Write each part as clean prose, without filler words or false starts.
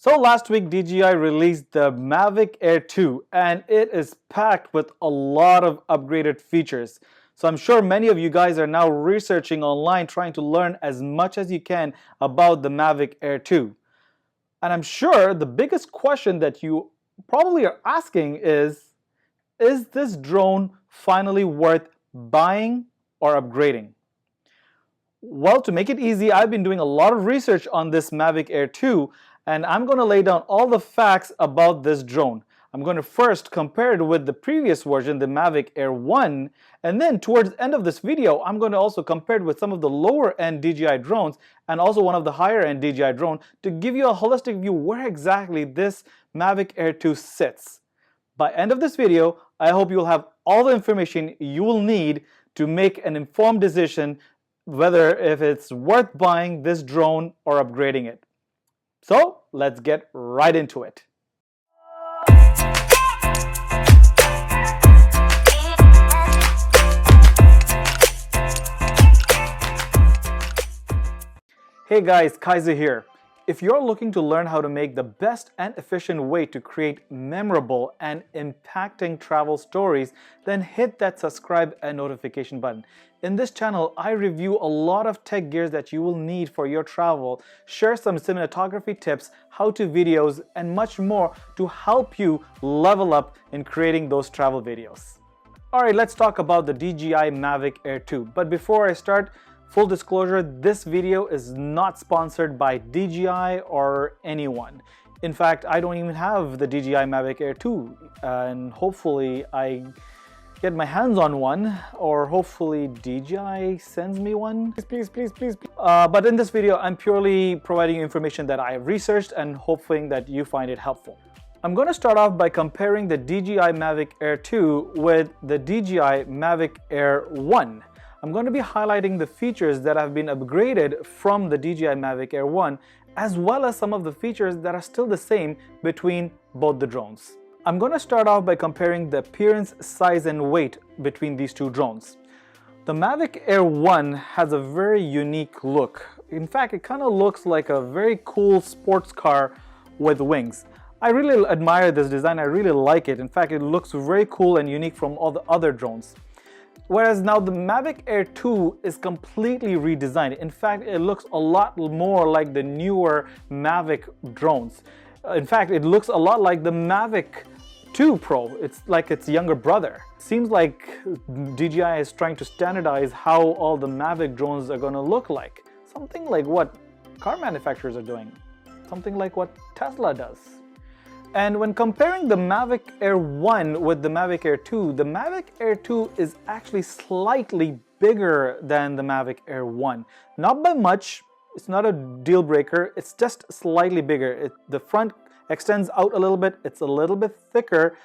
So last week DJI released the Mavic Air 2 and it is packed with a lot of upgraded features. So I'm sure many of you guys are now researching online trying to learn as much as you can about the Mavic Air 2. And I'm sure the biggest question that you probably are asking is this drone finally worth buying or upgrading? Well, to make it easy, I've been doing a lot of research on this Mavic Air 2 and I'm going to lay down all the facts about this drone. I'm going to first compare it with the previous version, the Mavic Air 1, and then towards the end of this video, I'm going to also compare it with some of the lower end DJI drones and also one of the higher end DJI drone to give you a holistic view where exactly this Mavic Air 2 sits. By end of this video, I hope you'll have all the information you will need to make an informed decision whether if it's worth buying this drone or upgrading it. So let's get right into it. Hey guys, Kaiser here. If you're looking to learn how to make the best and efficient way to create memorable and impacting travel stories, then hit that subscribe and notification button. In this channel, I review a lot of tech gears that you will need for your travel, share some cinematography tips, how-to videos, and much more to help you level up in creating those travel videos. Alright, let's talk about the DJI Mavic Air 2. But before I start, full disclosure, this video is not sponsored by DJI or anyone. In fact, I don't even have the DJI Mavic Air 2 and hopefully I get my hands on one, or hopefully DJI sends me one. Please. But in this video, I'm purely providing information that I have researched and hoping that you find it helpful. I'm going to start off by comparing the DJI Mavic Air 2 with the DJI Mavic Air 1. I'm going to be highlighting the features that have been upgraded from the DJI Mavic Air 1, as well as some of the features that are still the same between both the drones. I'm going to start off by comparing the appearance, size, and weight between these two drones. The Mavic Air 1 has a very unique look. In fact, it kind of looks like a very cool sports car with wings. I really admire this design. I really like it. In fact, it looks very cool and unique from all the other drones. Whereas now the Mavic Air 2 is completely redesigned. In fact, it looks a lot more like the newer Mavic drones. In fact, it looks a lot like the Mavic 2 Pro. It's like its younger brother. Seems like DJI is trying to standardize how all the Mavic drones are going to look like. Something like what car manufacturers are doing. Something like what Tesla does. And when comparing the Mavic Air 1 with the Mavic Air 2, the Mavic Air 2 is actually slightly bigger than the Mavic Air 1. Not by much, it's not a deal breaker, it's just slightly bigger. The front extends out a little bit, it's a little bit thicker,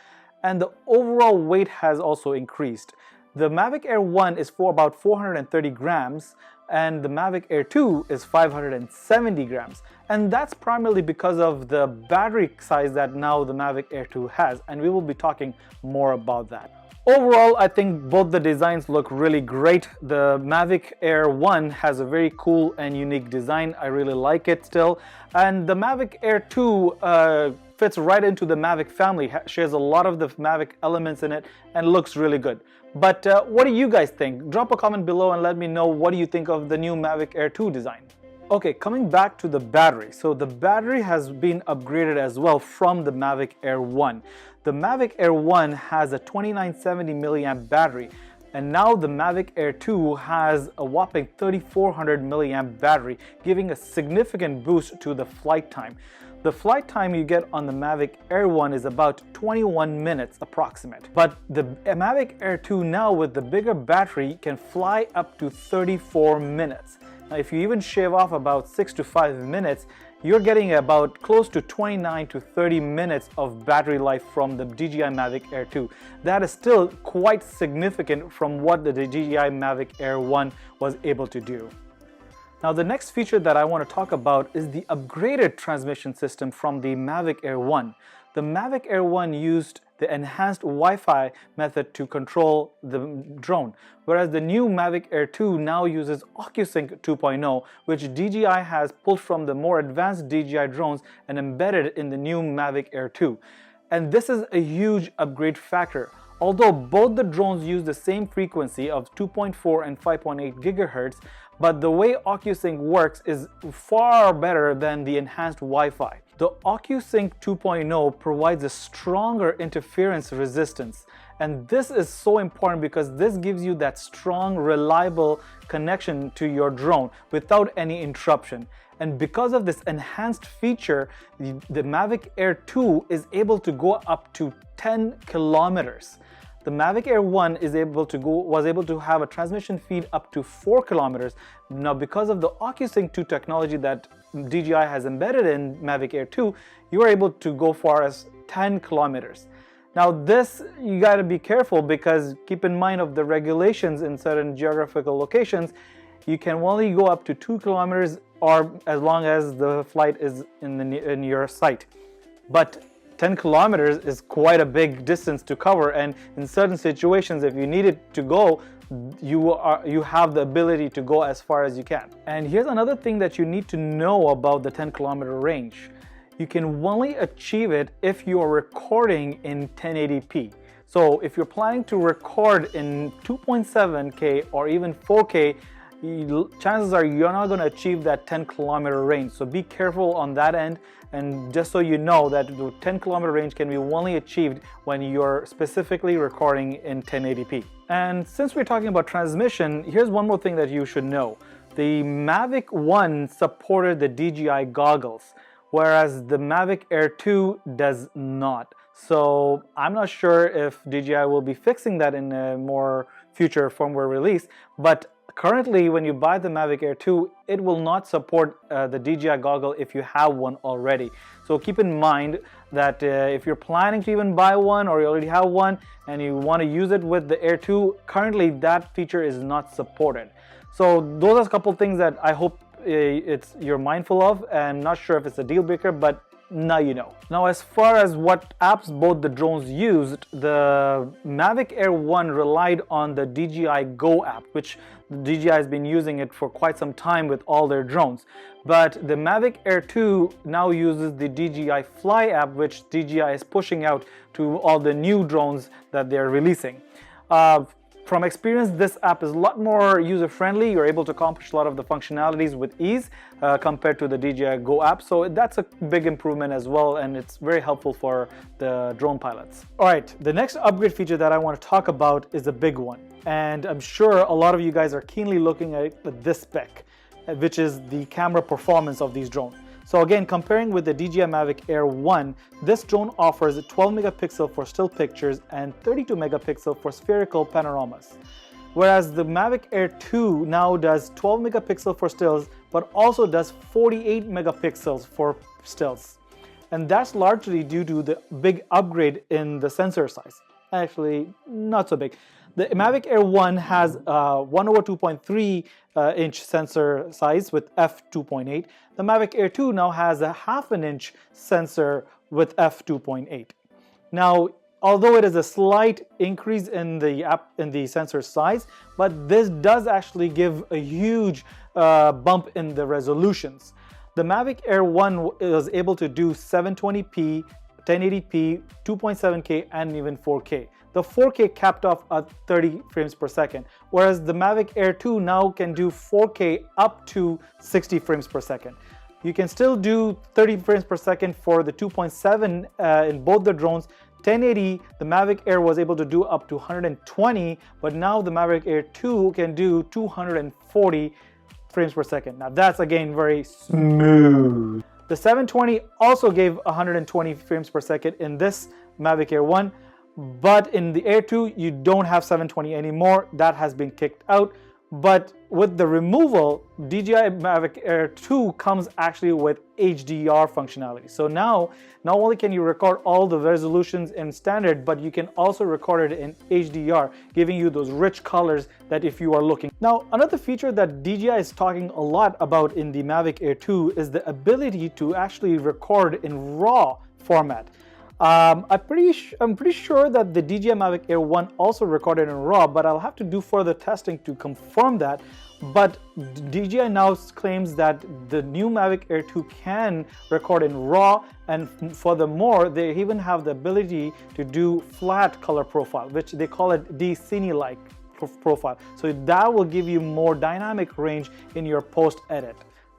and the overall weight has also increased. The Mavic Air 1 is for about 430 grams, and the Mavic Air 2 is 570 grams. And that's primarily because of the battery size that now the Mavic Air 2 has, and we will be talking more about that. Overall, I think both the designs look really great. The Mavic Air 1 has a very cool and unique design. I really like it still. And the Mavic Air 2 fits right into the Mavic family, shares a lot of the Mavic elements in it, and looks really good. But what do you guys think? Drop a comment below and let me know what do you think of the new Mavic Air 2 design. Okay, coming back to the battery. So the battery has been upgraded as well from the Mavic Air 1. The Mavic Air 1 has a 2970 milliamp battery, and now the Mavic Air 2 has a whopping 3400 milliamp battery, giving a significant boost to the flight time. The flight time you get on the Mavic Air 1 is about 21 minutes approximate. But the Mavic Air 2 now with the bigger battery can fly up to 34 minutes. Now if you even shave off about 6 to 5 minutes, you're getting about close to 29 to 30 minutes of battery life from the DJI Mavic Air 2. That is still quite significant from what the DJI Mavic Air 1 was able to do. Now the next feature that I want to talk about is the upgraded transmission system from the Mavic Air 1. The Mavic Air 1 used the enhanced Wi-Fi method to control the drone, whereas the new Mavic Air 2 now uses OcuSync 2.0, which DJI has pulled from the more advanced DJI drones and embedded in the new Mavic Air 2. And this is a huge upgrade factor. Although both the drones use the same frequency of 2.4 and 5.8 gigahertz, but the way OcuSync works is far better than the enhanced Wi-Fi. The OcuSync 2.0 provides a stronger interference resistance, and this is so important because this gives you that strong, reliable connection to your drone without any interruption. And because of this enhanced feature, the Mavic Air 2 is able to go up to 10 kilometers. The Mavic Air 1 was able to have a transmission speed up to 4 kilometers. Now, because of the OcuSync 2 technology that DJI has embedded in Mavic Air 2, you are able to go far as 10 kilometers. Now this, you got to be careful because keep in mind of the regulations in certain geographical locations. You can only go up to 2 kilometers or as long as the flight is in your sight. But 10 kilometers is quite a big distance to cover, and in certain situations, if you need it to go, you have the ability to go as far as you can. And here's another thing that you need to know about the 10-kilometer range. You can only achieve it if you are recording in 1080p. So if you're planning to record in 2.7K or even 4K, chances are you're not going to achieve that 10-kilometer range. So be careful on that end, and just so you know that the 10-kilometer range can be only achieved when you're specifically recording in 1080p. And since we're talking about transmission, here's one more thing that you should know. The Mavic 1 supported the DJI goggles, whereas the Mavic Air 2 does not. So I'm not sure if DJI will be fixing that in a more future firmware release, but currently when you buy the Mavic Air 2, it will not support the DJI goggle if you have one already. So keep in mind that if you're planning to even buy one or you already have one and you want to use it with the Air 2, currently that feature is not supported. So those are a couple things that I hope you're mindful of, and not sure if it's a deal breaker, but now you know. Now as far as what apps both the drones used, the Mavic Air 1 relied on the DJI Go app, which DJI has been using it for quite some time with all their drones. But the Mavic Air 2 now uses the DJI Fly app, which DJI is pushing out to all the new drones that they're releasing. From experience, this app is a lot more user-friendly. You're able to accomplish a lot of the functionalities with ease compared to the DJI Go app. So that's a big improvement as well, and it's very helpful for the drone pilots. All right, the next upgrade feature that I want to talk about is a big one. And I'm sure a lot of you guys are keenly looking at this spec, which is the camera performance of these drones. So again, comparing with the DJI Mavic Air 1, this drone offers 12 megapixel for still pictures and 32 megapixel for spherical panoramas. Whereas the Mavic Air 2 now does 12 megapixel for stills, but also does 48 megapixels for stills. And that's largely due to the big upgrade in the sensor size. Actually, not so big. The Mavic Air 1 has 1/2.3 inch sensor size with f2.8. The Mavic Air 2 now has a 1/2 inch sensor with f2.8. Now, although it is a slight increase in the sensor size, but this does actually give a huge bump in the resolutions. The Mavic Air 1 was able to do 720p, 1080p, 2.7K, and even 4K. The 4K capped off at 30 frames per second, whereas the Mavic Air 2 now can do 4K up to 60 frames per second. You can still do 30 frames per second for the 2.7 in both the drones. 1080, the Mavic Air was able to do up to 120, but now the Mavic Air 2 can do 240 frames per second. Now that's again very smooth. The 720 also gave 120 frames per second in this Mavic Air 1, but in the Air 2 you don't have 720 anymore. That has been kicked out. But with the removal, DJI Mavic Air 2 comes actually with HDR functionality. So now, not only can you record all the resolutions in standard, but you can also record it in HDR, giving you those rich colors that if you are looking. Now, another feature that DJI is talking a lot about in the Mavic Air 2 is the ability to actually record in RAW format. I'm pretty sure that the DJI Mavic Air 1 also recorded in RAW, but I'll have to do further testing to confirm that. But DJI now claims that the new Mavic Air 2 can record in RAW, and furthermore, they even have the ability to do flat color profile, which they call it D-Cine-like profile. So that will give you more dynamic range in your post-edit.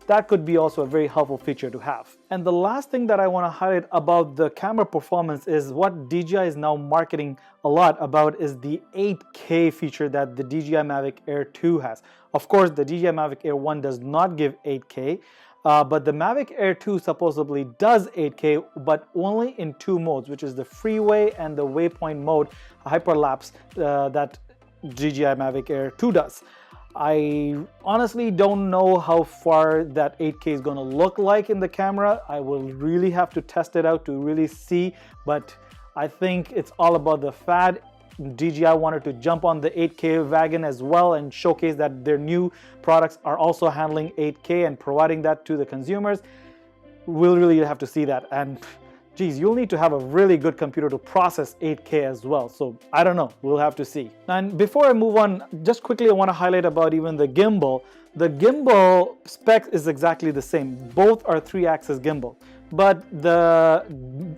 That could be also a very helpful feature to have. And the last thing that I want to highlight about the camera performance is what DJI is now marketing a lot about is the 8K feature that the DJI Mavic Air 2 has. Of course, the DJI Mavic Air 1 does not give 8K, but the Mavic Air 2 supposedly does 8K, but only in two modes, which is the freeway and the waypoint mode, hyperlapse that DJI Mavic Air 2 does. I honestly don't know how far that 8K is going to look like in the camera. I will really have to test it out to really see, but I think it's all about the fad. DJI wanted to jump on the 8K wagon as well and showcase that their new products are also handling 8K and providing that to the consumers. We'll really have to see that. And geez, you'll need to have a really good computer to process 8K as well. So I don't know, we'll have to see. And before I move on, just quickly I want to highlight about even the gimbal. The gimbal spec is exactly the same. Both are 3-axis gimbal. But the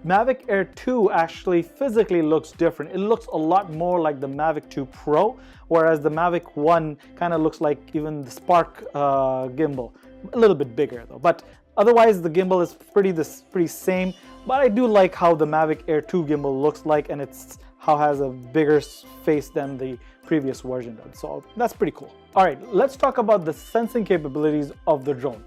Mavic Air 2 actually physically looks different. It looks a lot more like the Mavic 2 Pro, whereas the Mavic 1 kind of looks like even the Spark gimbal. A little bit bigger though. But otherwise the gimbal is pretty same. But I do like how the Mavic Air 2 gimbal looks like, and it's has a bigger face than the previous version did. So that's pretty cool. All right, let's talk about the sensing capabilities of the drone.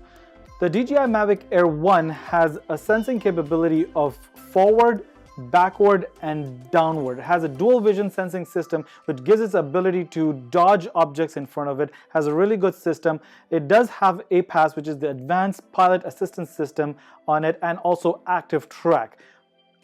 The DJI Mavic Air 1 has a sensing capability of forward, backward, and downward. It has a dual vision sensing system which gives its ability to dodge objects in front of it. Has a really good system. It does have APAS, which is the Advanced Pilot Assistance System on it, and also active track.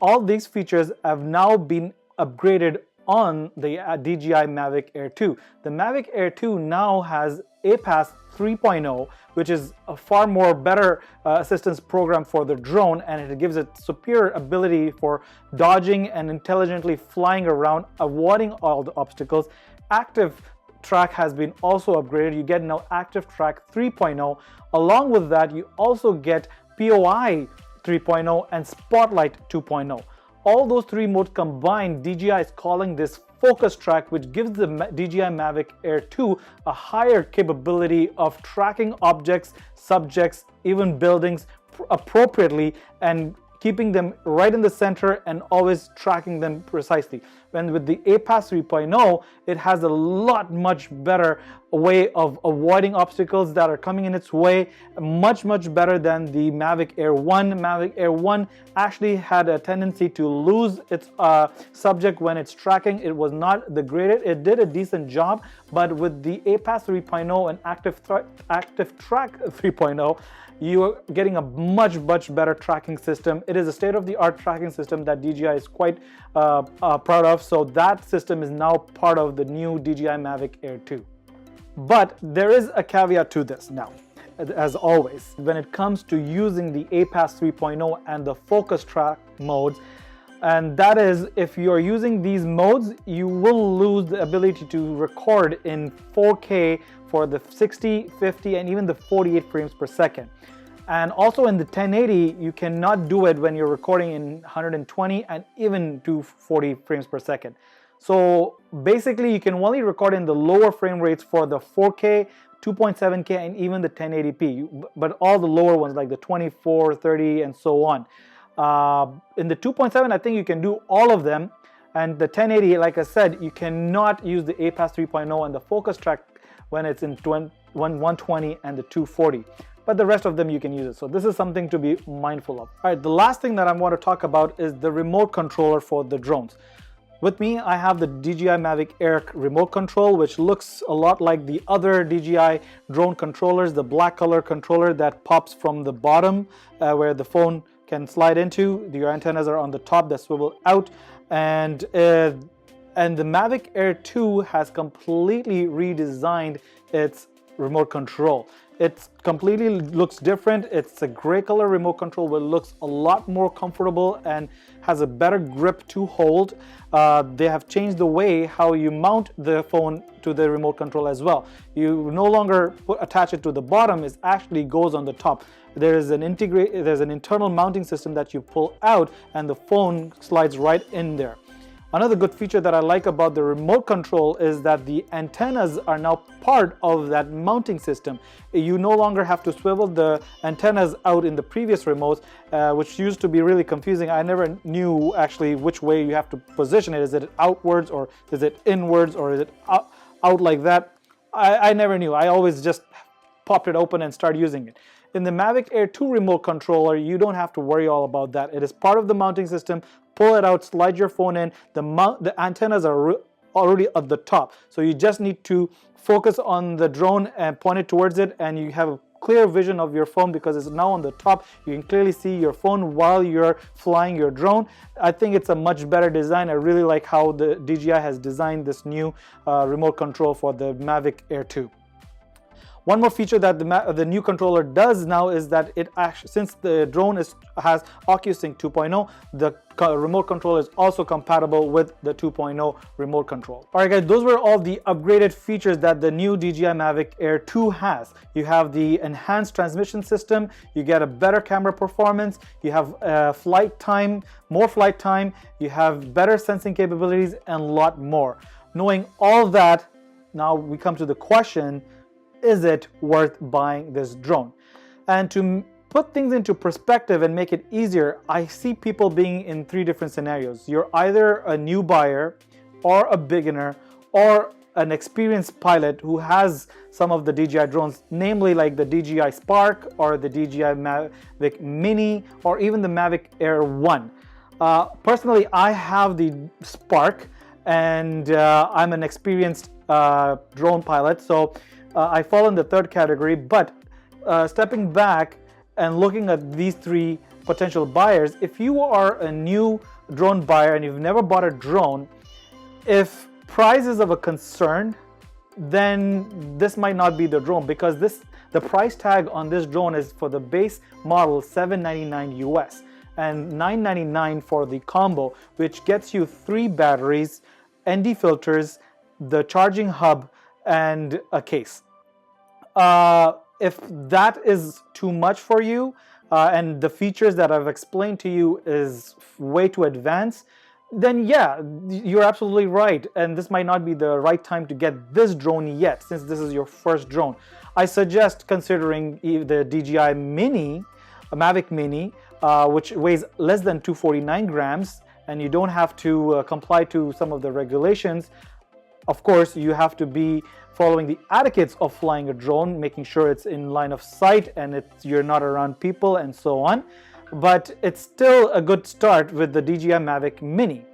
All these features have now been upgraded on the DJI Mavic Air 2. The Mavic Air 2 now has APAS 3.0, which is a far more better assistance program for the drone, and it gives it superior ability for dodging and intelligently flying around, avoiding all the obstacles. Active track has been also upgraded. You get now active track 3.0. Along with that, you also get POI 3.0 and Spotlight 2.0. All those three modes combined, DJI is calling this focus track, which gives the DJI Mavic Air 2 a higher capability of tracking objects, subjects, even buildings appropriately and keeping them right in the center and always tracking them precisely. When with the APAS 3.0, it has a much better way of avoiding obstacles that are coming in its way, much better than the Mavic Air 1. Mavic Air 1 actually had a tendency to lose its subject when it's tracking. It was not the greatest. It did a decent job, but with the APAS 3.0 and active track 3.0, you are getting a much better tracking system. It is a state-of-the-art tracking system that DJI is quite proud of. So that system is now part of the new DJI Mavic Air 2. But there is a caveat to this now, as always. When it comes to using the APAS 3.0 and the focus track modes, and that is, if you're using these modes, you will lose the ability to record in 4K for the 60, 50, and even the 48 frames per second. And also in the 1080, you cannot do it when you're recording in 120 and even 240 frames per second. So basically, you can only record in the lower frame rates for the 4K, 2.7K, and even the 1080p, but all the lower ones like the 24, 30, and so on. In the 2.7, I think you can do all of them. And the 1080, like I said, you cannot use the APAS 3.0 and the focus track when it's in 120 and the 240. But the rest of them you can use it. So this is something to be mindful of. All right, the last thing that I want to talk about is the remote controller for the drones. With me, I have the DJI Mavic Air remote control, which looks a lot like the other DJI drone controllers, the black color controller that pops from the bottom where the phone can slide into. Your antennas are on the top that swivel out, and the Mavic Air 2 has completely redesigned its remote control. It completely looks different. It's a gray color remote control, but looks a lot more comfortable and has a better grip to hold. They have changed the way how you mount the phone to the remote control as well. You no longer attach it to the bottom, it actually goes on the top. There's an internal mounting system that you pull out and the phone slides right in there. Another good feature that I like about the remote control is that the antennas are now part of that mounting system. You no longer have to swivel the antennas out in the previous remotes, which used to be really confusing. I never knew actually which way you have to position it. Is it outwards, or is it inwards, or is it out like that? I never knew. I always just popped it open and started using it. In the Mavic Air 2 remote controller, you don't have to worry all about that. It is part of the mounting system. Pull it out, slide your phone in. The antennas are already at the top. So you just need to focus on the drone and point it towards it, and you have a clear vision of your phone because it's now on the top. You can clearly see your phone while you're flying your drone. I think it's a much better design. I really like how the DJI has designed this new remote control for the Mavic Air 2. One more feature that the new controller does now is that it actually, since the drone has OcuSync 2.0, the remote control is also compatible with the 2.0 remote control. Alright guys, those were all the upgraded features that the new DJI Mavic Air 2 has. You have the enhanced transmission system, you get a better camera performance, you have flight time, more flight time, you have better sensing capabilities, and a lot more. Knowing all that, now we come to the question, is it worth buying this drone? And to put things into perspective and make it easier, I see people being in three different scenarios. You're either a new buyer or a beginner or an experienced pilot who has some of the DJI drones, namely like the DJI Spark or the DJI Mavic Mini or even the Mavic Air 1. Personally, I have the Spark, and I'm an experienced drone pilot, so I fall in the third category. But stepping back and looking at these three potential buyers, if you are a new drone buyer and you've never bought a drone, if price is of a concern, then this might not be the drone, because the price tag on this drone is for the base model $799 US and $999 for the combo, which gets you 3 batteries, ND filters, the charging hub, and a case. If that is too much for you and the features that I've explained to you is way too advanced, then yeah, you're absolutely right, and this might not be the right time to get this drone yet, since this is your first drone. I suggest considering the DJI Mini, Mavic Mini, which weighs less than 249 grams, and you don't have to comply to some of the regulations. Of course, you have to be following the etiquettes of flying a drone, making sure it's in line of sight and you're not around people and so on. But it's still a good start with the DJI Mavic Mini.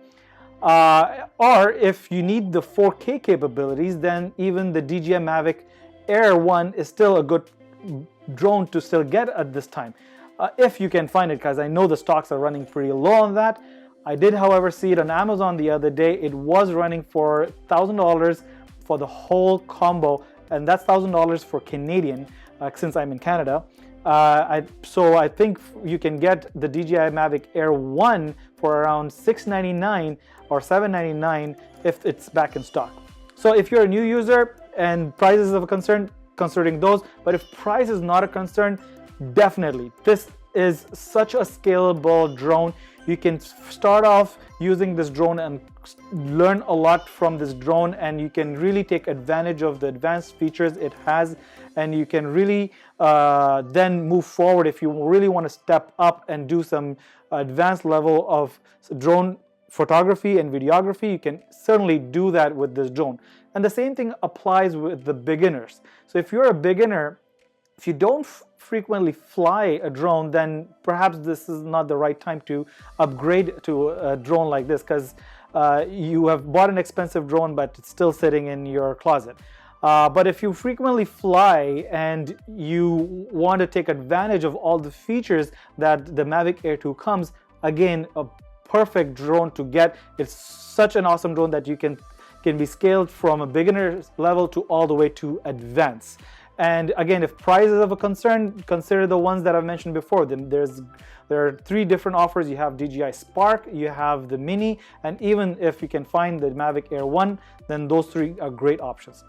Or if you need the 4K capabilities, then even the DJI Mavic Air 1 is still a good drone to still get at this time. If you can find it, because I know the stocks are running pretty low on that. I did, however, see it on Amazon the other day. It was running for $1,000 for the whole combo, and that's $1,000 for Canadian, since I'm in Canada. So I think you can get the DJI Mavic Air 1 for around $699 or $799 if it's back in stock. So if you're a new user and price is of a concern, considering those, but if price is not a concern, definitely. This is such a scalable drone. You can start off using this drone and learn a lot from this drone, and you can really take advantage of the advanced features it has, and you can really then move forward. If you really want to step up and do some advanced level of drone photography and videography, you can certainly do that with this drone. And the same thing applies with the beginners. So if you're a beginner, if you don't frequently fly a drone, then perhaps this is not the right time to upgrade to a drone like this, because you have bought an expensive drone, but it's still sitting in your closet. But if you frequently fly and you want to take advantage of all the features that the Mavic Air 2 comes, again, a perfect drone to get. It's such an awesome drone that you can be scaled from a beginner level to all the way to advanced. And again, if price is of a concern, consider the ones that I've mentioned before. Then there are 3 different offers. You have DJI Spark, you have the Mini, and even if you can find the Mavic Air 1, then those 3 are great options.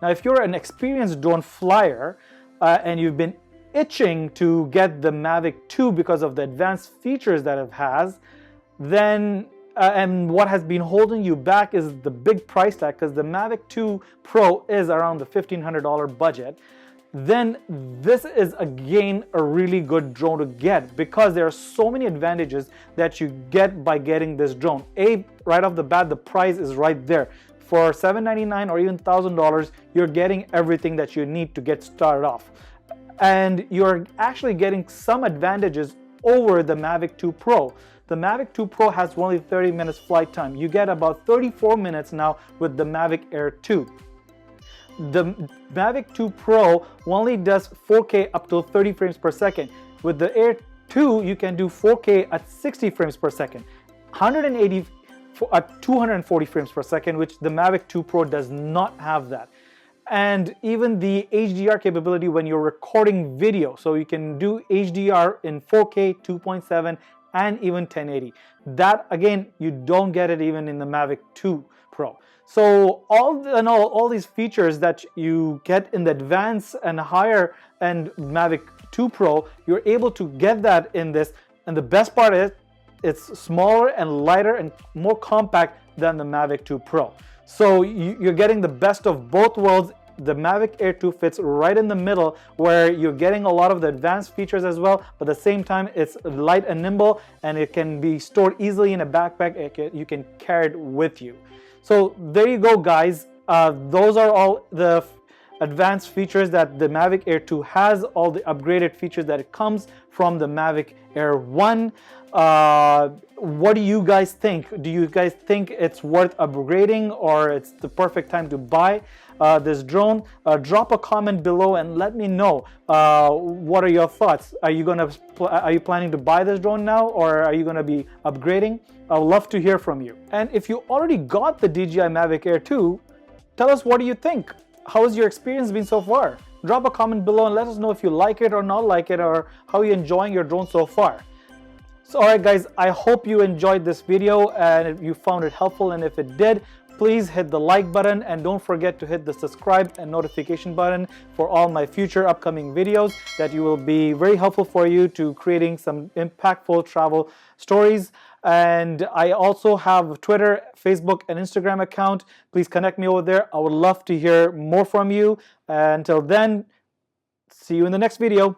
Now, if you're an experienced drone flyer and you've been itching to get the Mavic 2 because of the advanced features that it has, then and what has been holding you back is the big price tag, because the Mavic 2 Pro is around the $1,500 budget, then this is again a really good drone to get, because there are so many advantages that you get by getting this drone. Right off the bat, the price is right there. For $799 or even $1,000, you're getting everything that you need to get started off. And you're actually getting some advantages over the Mavic 2 Pro. The Mavic 2 Pro has only 30 minutes flight time. You get about 34 minutes now with the Mavic Air 2. The Mavic 2 Pro only does 4K up to 30 frames per second. With the Air 2, you can do 4K at 60 frames per second, 180 at 240 frames per second, which the Mavic 2 Pro does not have that. And even the HDR capability when you're recording video, so you can do HDR in 4K, 2.7, and even 1080. That again, you don't get it even in the Mavic 2 Pro. So all these features that you get in the advanced and higher end Mavic 2 Pro, you're able to get that in this. And the best part is it's smaller and lighter and more compact than the Mavic 2 Pro. So you're getting the best of both worlds. The Mavic Air 2 fits right in the middle, where you're getting a lot of the advanced features as well, but at the same time it's light and nimble, and it can be stored easily in a backpack. You can carry it with you. So there you go, guys. Those are all the advanced features that the Mavic Air 2 has, all the upgraded features that it comes from the Mavic Air 1. What do you guys think? Do you guys think it's worth upgrading, or it's the perfect time to buy this drone? Drop a comment below and let me know what are your thoughts. Are you planning to buy this drone now, or are you gonna be upgrading? I would love to hear from you. And if you already got the DJI Mavic Air 2, tell us, what do you think? How has your experience been so far? Drop a comment below and let us know if you like it or not like it, or how you're enjoying your drone so far. So alright guys, I hope you enjoyed this video and if you found it helpful, and if it did, please hit the like button and don't forget to hit the subscribe and notification button for all my future upcoming videos that will be very helpful for you to creating some impactful travel stories. And I also have Twitter, Facebook, and Instagram account. Please connect me over there. I would love to hear more from you. Until then, see you in the next video.